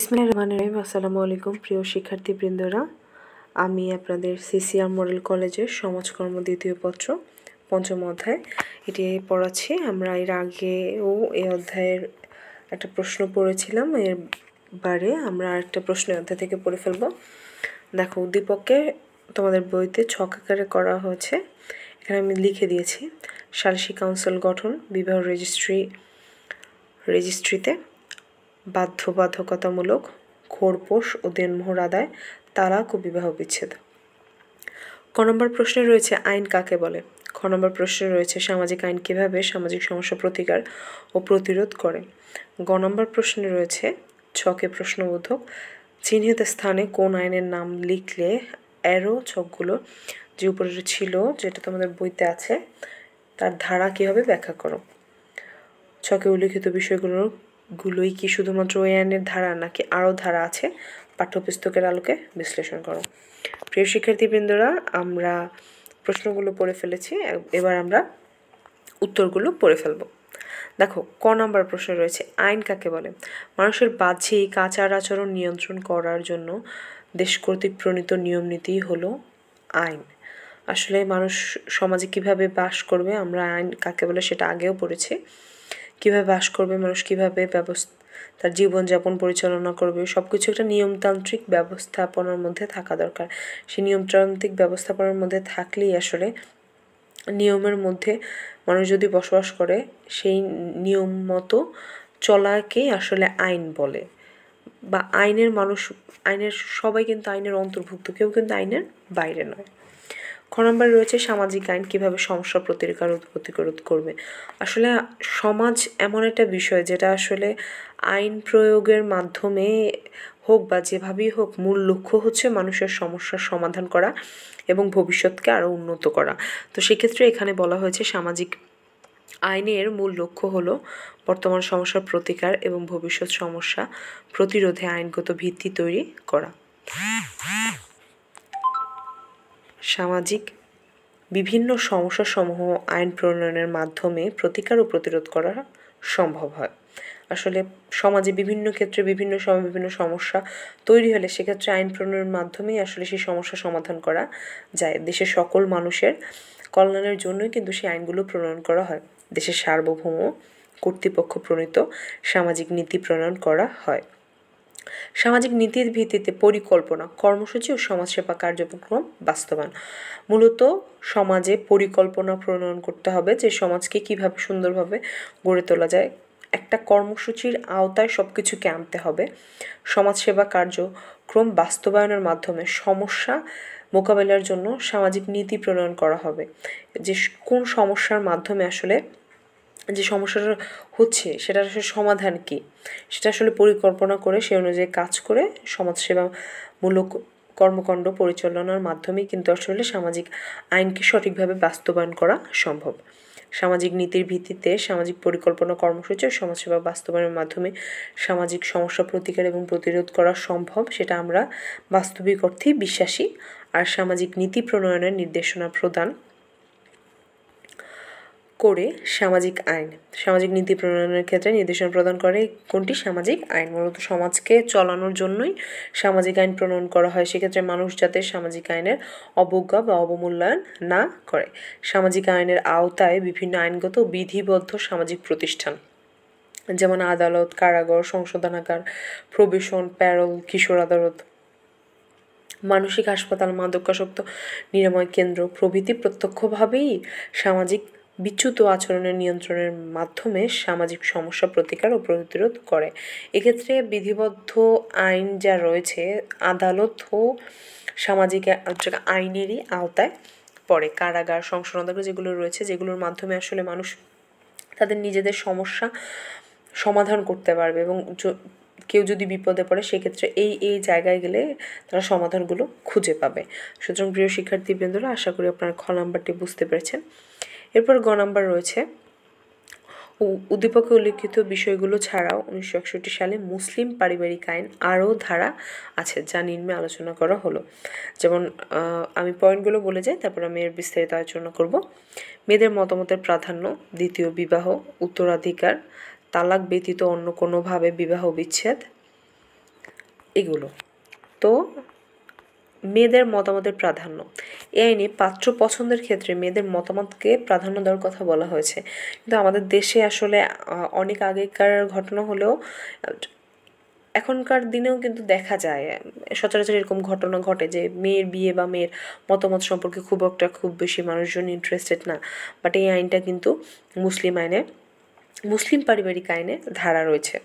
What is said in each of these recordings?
বিসমিল্লাহির আসসালামু আলাইকুম প্রিয় শিক্ষার্থীবৃন্দরা, আমি আপনাদের সিসিআর মডেল কলেজের সমাজকর্ম দ্বিতীয় পত্র পঞ্চম অধ্যায় এটি পড়াচ্ছি। আমরা এর আগেও এই অধ্যায়ের একটা প্রশ্ন পড়েছিলাম, এরবারে আমরা আরেকটা প্রশ্ন অধ্যায় থেকে পড়ে ফেলব। দেখো, উদ্দীপকে তোমাদের বইতে ছক আকারে করা হয়েছে, এখানে আমি লিখে দিয়েছি সালিসি কাউন্সিল গঠন, বিবাহ রেজিস্ট্রিতে বাধ্যবাধকতামূলক খোরপোশ ও দেনমোহর আদায়, তালাক ও বিবাহ বিচ্ছেদ। ক নম্বর প্রশ্নে রয়েছে আইন কাকে বলে। খ নম্বর প্রশ্নে রয়েছে সামাজিক আইন কিভাবে সামাজিক সমস্যা প্রতিকার ও প্রতিরোধ করে। গ নম্বর প্রশ্নে রয়েছে ছকে প্রশ্নবোধক চিহ্নিত স্থানে কোন আইনের নাম লিখলে অ্যারো ছকগুলো যে উপরে ছিল, যেটা তোমাদের বইতে আছে, তার ধারা কীভাবে ব্যাখ্যা করো। ছকে উল্লিখিত বিষয়গুলোই কি শুধুমাত্র ওই আইনের ধারা নাকি আরও ধারা আছে, পাঠ্যপুস্তকের আলোকে বিশ্লেষণ করো। প্রিয় শিক্ষার্থীবৃন্দরা, আমরা প্রশ্নগুলো পড়ে ফেলেছি, এবার আমরা উত্তরগুলো পড়ে ফেলব। দেখো, ক নম্বর প্রশ্নে রয়েছে আইন কাকে বলে। মানুষের বাহ্যিক আচার আচরণ নিয়ন্ত্রণ করার জন্য দেশ কর্তৃক প্রণীত নিয়ম নীতি হলো আইন। আসলে মানুষ সমাজে কিভাবে বাস করবে, আমরা আইন কাকে বলে সেটা আগেও পড়েছি। কীভাবে বাস করবে মানুষ, কীভাবে তার জীবনযাপন পরিচালনা করবে, সব কিছু একটা নিয়মতান্ত্রিক ব্যবস্থাপনার মধ্যে থাকা দরকার। সেই নিয়মতান্ত্রিক ব্যবস্থাপনার মধ্যে থাকলেই আসলে নিয়মের মধ্যে মানুষ যদি বসবাস করে, সেই নিয়ম মতো চলাকেই আসলে আইন বলে, বা আইনের সবাই কিন্তু আইনের অন্তর্ভুক্ত, কেউ কিন্তু আইনের বাইরে নয়। খ নম্বরে রয়েছে সামাজিক আইন কিভাবে সমস্যা প্রতিকার ও প্রতিরোধ করবে। আসলে সমাজ এমন একটা বিষয় যেটা আসলে আইন প্রয়োগের মাধ্যমে হোক বা যেভাবেই হোক, মূল লক্ষ্য হচ্ছে মানুষের সমস্যার সমাধান করা এবং ভবিষ্যৎকে আরও উন্নত করা। তো সেক্ষেত্রে এখানে বলা হয়েছে সামাজিক আইনের মূল লক্ষ্য হলো বর্তমান সমস্যার প্রতিকার এবং ভবিষ্যৎ সমস্যা প্রতিরোধে আইনগত ভিত্তি তৈরি করা। সামাজিক বিভিন্ন সমস্যাসমূহ আইন প্রণয়নের মাধ্যমে প্রতিকার ও প্রতিরোধ করা সম্ভব হয়। আসলে সমাজে বিভিন্ন ক্ষেত্রে বিভিন্ন সময় বিভিন্ন সমস্যা তৈরি হলে সেক্ষেত্রে আইন প্রণয়নের মাধ্যমেই আসলে সেই সমস্যা সমাধান করা যায়। দেশের সকল মানুষের কল্যাণের জন্যই কিন্তু সেই আইনগুলো প্রণয়ন করা হয়। দেশের সার্বভৌম কর্তৃপক্ষ প্রণীত সামাজিক নীতি প্রণয়ন করা হয়। সামাজিক নীতির ভিত্তিতে পরিকল্পনা, কর্মসূচি ও সমাজসেবা কার্যক্রম বাস্তবায়ন। মূলত সমাজে পরিকল্পনা প্রণয়ন করতে হবে যে সমাজকে কিভাবে সুন্দরভাবে গড়ে তোলা যায়। একটা কর্মসূচির আওতায় সব কিছুকে আনতে হবে। সমাজসেবা কার্যক্রম বাস্তবায়নের মাধ্যমে সমস্যা মোকাবেলার জন্য সামাজিক নীতি প্রণয়ন করা হবে। যে কোন সমস্যার মাধ্যমে আসলে যে সমস্যাটা হচ্ছে সেটার আসলে সমাধান কী, সেটা আসলে পরিকল্পনা করে সেই অনুযায়ী কাজ করে সমাজসেবামূলক কর্মকাণ্ড পরিচালনার মাধ্যমেই কিন্তু আসলে সামাজিক আইনকে সঠিকভাবে বাস্তবায়ন করা সম্ভব। সামাজিক নীতির ভিত্তিতে সামাজিক পরিকল্পনা, কর্মসূচি ও সমাজসেবা বাস্তবায়নের মাধ্যমে সামাজিক সমস্যা প্রতিকার এবং প্রতিরোধ করা সম্ভব, সেটা আমরা বাস্তবিক অর্থেই বিশ্বাসী। আর সামাজিক নীতি প্রণয়নের নির্দেশনা প্রদান করে সামাজিক নীতি প্রণয়নের ক্ষেত্রে নির্দেশনা প্রদান করে কোনটি? সামাজিক আইন। মূলত সমাজকে চালানোর জন্যই সামাজিক আইন প্রণয়ন করা হয়। সেক্ষেত্রে মানুষ যাতে সামাজিক আইনের অবজ্ঞা বা অবমূল্যায়ন না করে। সামাজিক আইনের আওতায় বিভিন্ন আইনগত বিধিবদ্ধ সামাজিক প্রতিষ্ঠান, যেমন আদালত, কারাগার, সংশোধনাগার, প্রবেশন, প্যারোল, কিশোর আদালত, মানসিক হাসপাতাল, মাদকাসক্ত নিরাময় কেন্দ্র প্রভৃতি প্রত্যক্ষভাবেই সামাজিক বিচ্যুত আচরণের নিয়ন্ত্রণের মাধ্যমে সামাজিক সমস্যা প্রতিকার ও প্রতিরোধ করে। এক্ষেত্রে বিধিবদ্ধ আইন যা রয়েছে, আদালত ও সামাজিক আইনেরই আওতায় পড়ে। কারাগার, সংশোধনাগার যেগুলো রয়েছে, যেগুলোর মাধ্যমে আসলে মানুষ তাদের নিজেদের সমস্যা সমাধান করতে পারবে এবং কেউ যদি বিপদে পড়ে সেক্ষেত্রে এই জায়গায় গেলে তারা সমাধানগুলো খুঁজে পাবে। সুতরাং প্রিয় শিক্ষার্থীবৃন্দরা, আশা করি আপনারা খ নাম্বারটি বুঝতে পেরেছেন। এরপর গ নাম্বার রয়েছে উদ্দীপকে উল্লিখিত বিষয়গুলো ছাড়াও 1961 সালে মুসলিম পারিবারিক আইন আরও ধারা আছে যা নিম্নে আলোচনা করা হলো। যেমন আমি পয়েন্টগুলো বলে যাই, তারপর আমি এর বিস্তারিত আলোচনা করব। মেয়েদের মতামতের প্রাধান্য, দ্বিতীয় বিবাহ, উত্তরাধিকার, তালাক ব্যতীত অন্য কোনোভাবে বিবাহ বিচ্ছেদ, এগুলো। তো মেয়েদের মতামতের প্রাধান্য, এই আইনে পাত্র পছন্দের ক্ষেত্রে মেয়েদের মতামতকে প্রাধান্য দেওয়ার কথা বলা হয়েছে, কিন্তু আমাদের দেশে আসলে অনেক আগেকার ঘটনা হলেও এখনকার দিনেও কিন্তু দেখা যায় সচরাচর এরকম ঘটনা ঘটে যে মেয়ের বিয়ে বা মেয়ের মতামত সম্পর্কে খুব বেশি মানুষজন ইন্টারেস্টেড না। বাট এই আইনটা কিন্তু মুসলিম পারিবারিক আইনে ধারা রয়েছে।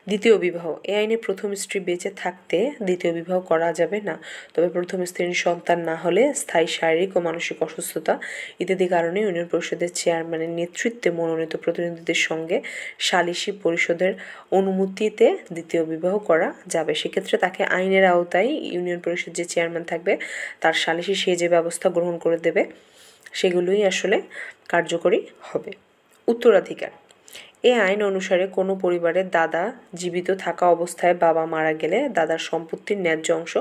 দ্বিতীয় বিবাহ, এই আইনে প্রথম স্ত্রী বেঁচে থাকতে দ্বিতীয় বিবাহ করা যাবে না, তবে প্রথম স্ত্রীর সন্তান না হলে স্থায়ী শারীরিক ও মানসিক অসুস্থতা ইত্যাদি কারণে ইউনিয়ন পরিষদের চেয়ারম্যানের নেতৃত্বে মনোনীত প্রতিনিধিদের সঙ্গে সালিসি পরিষদের অনুমতিতে দ্বিতীয় বিবাহ করা যাবে। সেক্ষেত্রে তাকে আইনের আওতায় ইউনিয়ন পরিষদ যে চেয়ারম্যান থাকবে তার সালিসি সে যে ব্যবস্থা গ্রহণ করে দেবে সেগুলোই আসলে কার্যকরী হবে। উত্তরাধিকার, এ আইন অনুসারে কোনো পরিবারের দাদা জীবিত থাকা অবস্থায় বাবা মারা গেলে দাদার সম্পত্তির ন্যায্য অংশ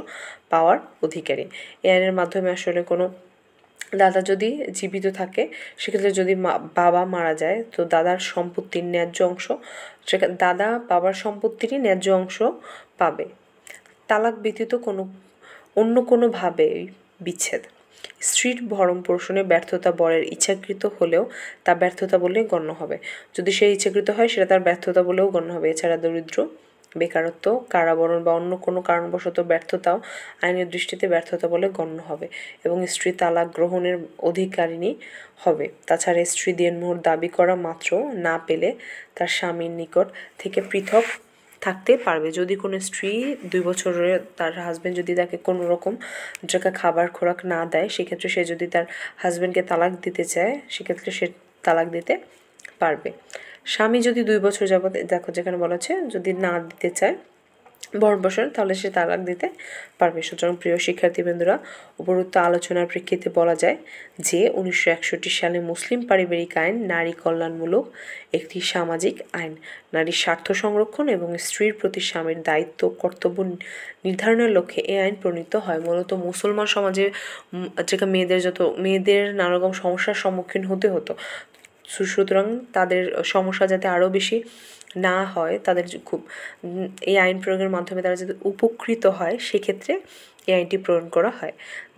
পাওয়ার অধিকারী। এ আইনের মাধ্যমে আসলে কোনো দাদা যদি জীবিত থাকে সেক্ষেত্রে যদি বাবা মারা যায় তো দাদার সম্পত্তির ন্যায্য অংশ দাদা বাবার সম্পত্তিরই ন্যায্য অংশ পাবে। তালাক ব্যতীত অন্য কোনোভাবে বিচ্ছেদ, স্ত্রীর ভরণ পোষণে ব্যর্থতা বরের ইচ্ছাকৃত হলেও তা ব্যর্থতা বলে গণ্য হবে। যদি সে ইচ্ছাকৃত হয় সেটা তার ব্যর্থতা বলেও গণ্য হবে। এছাড়া দরিদ্র, বেকারত্ব, কারাবরণ বা অন্য কোনো কারণবশত ব্যর্থতাও আইনের দৃষ্টিতে ব্যর্থতা বলে গণ্য হবে এবং স্ত্রী তালাক গ্রহণের অধিকারিণী হবে। তাছাড়া স্ত্রী দেনমোহর দাবি করা মাত্র না পেলে তার স্বামীর নিকট থেকে পৃথক থাকতে পারবে। যদি কোনো স্ত্রী 2 বছরে তার হাজব্যান্ড যদি তাকে কোনো রকম জায়গা খাবার খোরাক না দেয় সেক্ষেত্রে সে যদি তার হাজব্যান্ডকে তালাক দিতে চায় সেক্ষেত্রে সে তালাক দিতে পারবে। স্বামী যদি 2 বছর যাবৎ, দেখো যেখানে বলা আছে যদি না দিতে চায় ভরণ-পোষণ তাহলে সে তালাক দিতে পারবে। সুতরাং প্রিয় শিক্ষার্থীবৃন্দরা, উপরোক্ত আলোচনার প্রেক্ষিতে বলা যায় যে 1961 সালে মুসলিম পারিবারিক আইন নারী কল্যাণমূলক একটি সামাজিক আইন। নারীর স্বার্থ সংরক্ষণ এবং স্ত্রীর প্রতি স্বামীর দায়িত্ব কর্তব্য নির্ধারণের লক্ষ্যে এই আইন প্রণীত হয়। মূলত মুসলমান সমাজে মেয়েদের নানা রকম সমস্যার সম্মুখীন হতে হতো, সুতরাং তাদের সমস্যা যাতে আরও বেশি না হয়, তাদের এই আইন প্রয়োগের মাধ্যমে তারা যাতে উপকৃত হয় সেক্ষেত্রে এই আইনটি প্রণয়ন করা হয়,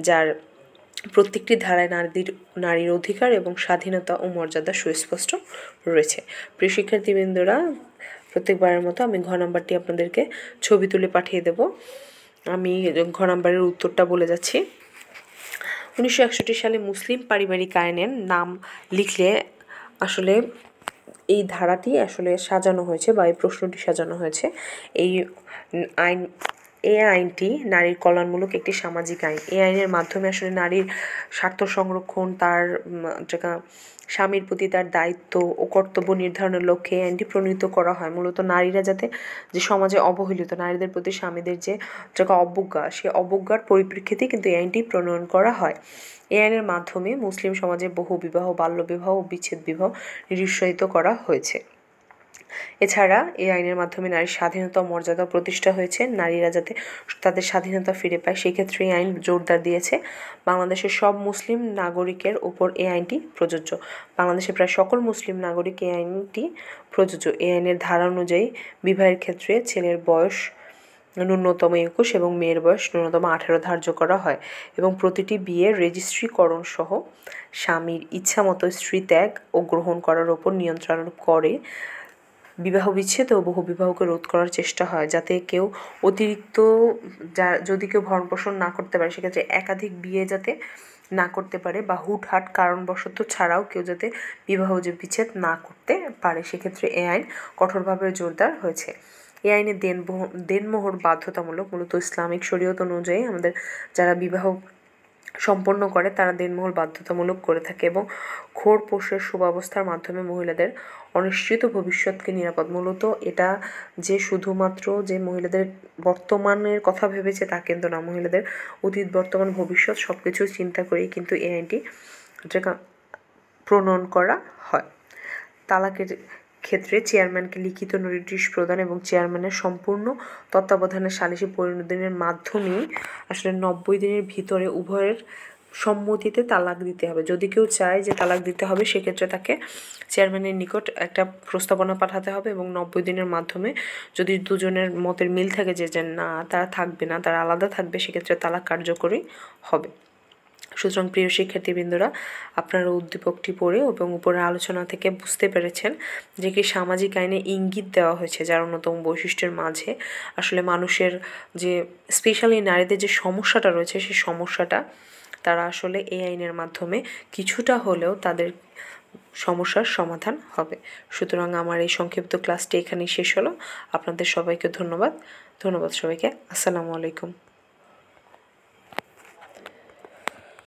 যার প্রত্যেকটি ধারায় নারীর অধিকার এবং স্বাধীনতা ও মর্যাদা সুস্পষ্ট রয়েছে। প্রিয় শিক্ষার্থীবৃন্দরা, প্রত্যেকবারের মতো আমি ঘ নাম্বারটি আপনাদেরকে ছবি তুলে পাঠিয়ে দেব। আমি ঘ নাম্বারের উত্তরটা বলে যাচ্ছি। 1961 সালে মুসলিম পারিবারিক আইনের নাম লিখলে আসলে এই ধারাটি আসলে সাজানো হয়েছে বা এই প্রশ্নটি সাজানো হয়েছে। এই আইনটি নারীর কল্যাণমূলক একটি সামাজিক আইন। এই আইনের মাধ্যমে আসলে নারীর স্বার্থ সংরক্ষণ, তার স্বামীর প্রতি তার দায়িত্ব ও কর্তব্য নির্ধারণের লক্ষ্যে এই আইনটি প্রণীত করা হয়। মূলত নারীরা যাতে যে সমাজে অবহেলিত, নারীদের প্রতি স্বামীদের যে অবজ্ঞা, সেই অবজ্ঞার পরিপ্রেক্ষিতে কিন্তু এই আইনটি প্রণয়ন করা হয়। এই আইনের মাধ্যমে মুসলিম সমাজে বহু বিবাহ, বাল্যবিবাহ ও বিচ্ছেদ বিবাহ নিরুৎসাহিত করা হয়েছে। এছাড়া এই আইনের মাধ্যমে নারীর স্বাধীনতা ও মর্যাদা প্রতিষ্ঠা হয়েছে। নারীরা যাতে তাদের স্বাধীনতা ফিরে পায় সেক্ষেত্রে এই আইন জোরদার দিয়েছে। বাংলাদেশের সব মুসলিম নাগরিকের উপর এই আইনটি প্রযোজ্য। বাংলাদেশের প্রায় সকল মুসলিম নাগরিক এই আইনটি প্রযোজ্য। এই আইনের ধারা অনুযায়ী বিবাহের ক্ষেত্রে ছেলের বয়স ন্যূনতম 21 এবং মেয়ের বয়স ন্যূনতম 18 ধার্য করা হয় এবং প্রতিটি বিয়ের রেজিস্ট্রিকরণ সহ স্বামীর ইচ্ছামতো স্ত্রী ত্যাগ ও গ্রহণ করার ওপর নিয়ন্ত্রণ করে বিবাহ বিচ্ছেদ ও বহুবিবাহকে রোধ করার চেষ্টা হয়, যাতে কেউ অতিরিক্ত যদি কেউ ভরণ-পোষণ না করতে পারে সেক্ষেত্রে একাধিক বিয়ে যাতে না করতে পারে বা হুটহাট কারণবশত ছাড়াও কেউ যাতে বিবাহ বিচ্ছেদ না করতে পারে সেক্ষেত্রে এই আইন কঠোরভাবে জোরদার হয়েছে। এই আইনে দেনমোহর বাধ্যতামূলক। মূলত ইসলামিক শরীয়ত অনুযায়ী আমাদের যারা বিবাহ সম্পন্ন করে তারা দেনমোহর বাধ্যতামূলক করে থাকে এবং খোরপোশের সুব্যবস্থার মাধ্যমে মহিলাদের অনিশ্চিত ভবিষ্যৎকে নিরাপদ। মূলত এটা যে শুধুমাত্র যে মহিলাদের বর্তমানের কথা ভেবেছে তা কিন্তু না, মহিলাদের অতীত বর্তমান ভবিষ্যৎ সব কিছু চিন্তা করেই কিন্তু এই আইনটি প্রণয়ন করা হয়। তালাকের ক্ষেত্রে চেয়ারম্যানকে লিখিত নোটিশ প্রদান এবং চেয়ারম্যানের সম্পূর্ণ তত্ত্বাবধানে সালিসি পরিণতির মাধ্যমেই আসলে 90 দিনের ভিতরে উভয়ের সম্মতিতে তালাক দিতে হবে। যদি কেউ চায় যে তালাক দিতে হবে সেক্ষেত্রে তাকে চেয়ারম্যানের নিকট একটা প্রস্তাবনা পাঠাতে হবে এবং 90 দিনের মাধ্যমে যদি দুজনের মতের মিল থাকে যে না তারা থাকবে না, তারা আলাদা থাকবে, সেক্ষেত্রে তালাক কার্যকরী হবে। সুতরাং প্রিয় শিক্ষার্থীবৃন্দরা, আপনারা উদ্দীপকটি পড়ে এবং উপরের আলোচনা থেকে বুঝতে পেরেছেন যে কি সামাজিক আইনে ইঙ্গিত দেওয়া হয়েছে যার অন্যতম বৈশিষ্ট্যের মাঝে আসলে মানুষের যে স্পেশালি নারীদের যে সমস্যাটা রয়েছে সেই সমস্যাটা তারা আসলে এই আইনের মাধ্যমে কিছুটা হলেও তাদের সমস্যার সমাধান হবে। সুতরাং আমার এই সংক্ষিপ্ত ক্লাসটি এখানেই শেষ হলো। আপনাদের সবাইকে ধন্যবাদ সবাইকে। আসসালামু আলাইকুম।